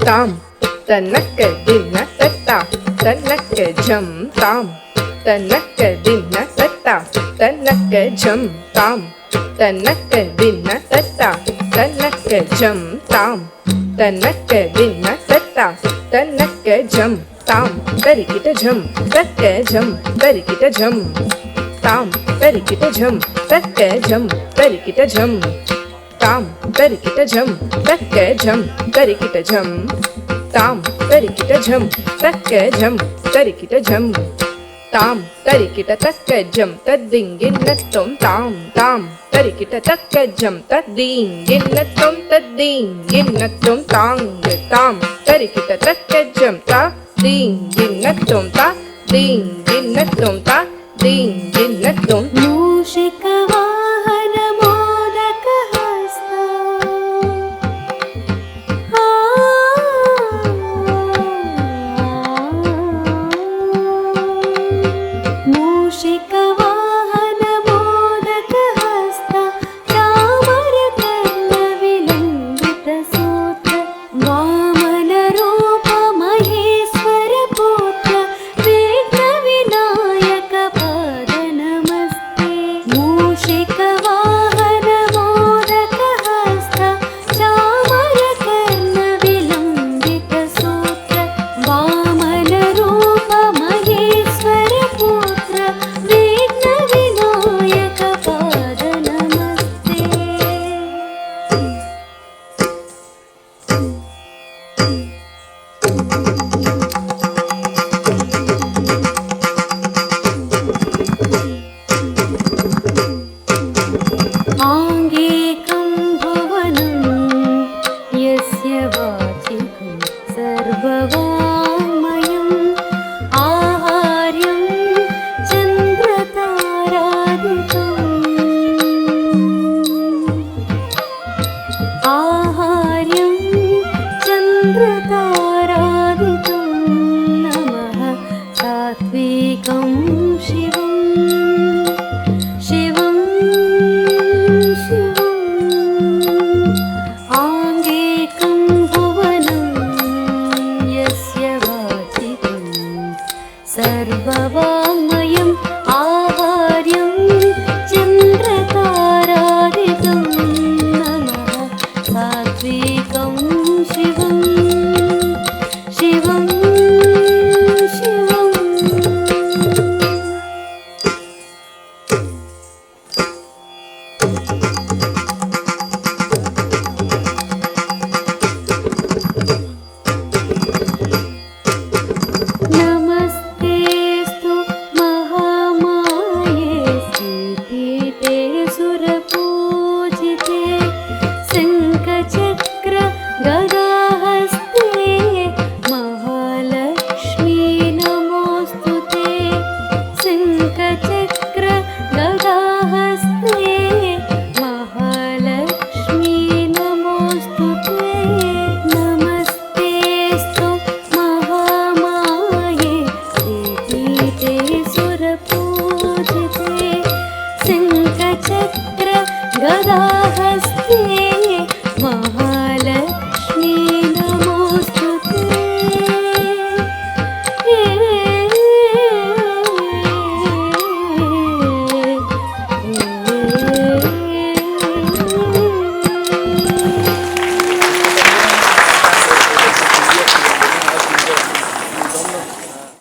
தாம் தன்னக்க தின்ன தத்தா தன்னக்க ஜம் தாம் தன்னக்க தின்ன தத்தா தன்னக்க ஜம் தாம் தன்னக்க தின்ன தத்தா தன்னக்க ஜம் தாம் தன்னக்க தின்ன தத்தா தன்னக்க ஜம் தாம் தரிக்கிட்ட ஜம் தக்க ஜம் தரிக்கிட்ட ஜம் தாம் தரிக்கிட்ட ஜம் தக்க ஜம் தரிக்கிட்ட ஜம் தாம் தரிக்கிட்ட ஜம் தக்க ஜம் தரிக்கிட்ட ஜம் தாம் தரிக்கிட்ட ஜம் தக்க ஜம் தரிக்கிட்ட ஜம் தாம் தரிக்கிட்ட தக்க ஜம் தத்திங்கின்னத்தொம் தாம் தாம் தரிக்கிட்ட தக்க ஜம் தத்தீங்கின்னத்தொம் தத்தீங்கின்னத்தொம் தாங்கு தாம் தரிக்கிட்ட தக்க ஜம் தா தீங்கின்னத்தொம் தா தீங்கின்னத்தொம் தா தீங்கின்னத்தொம் மூஷிகவ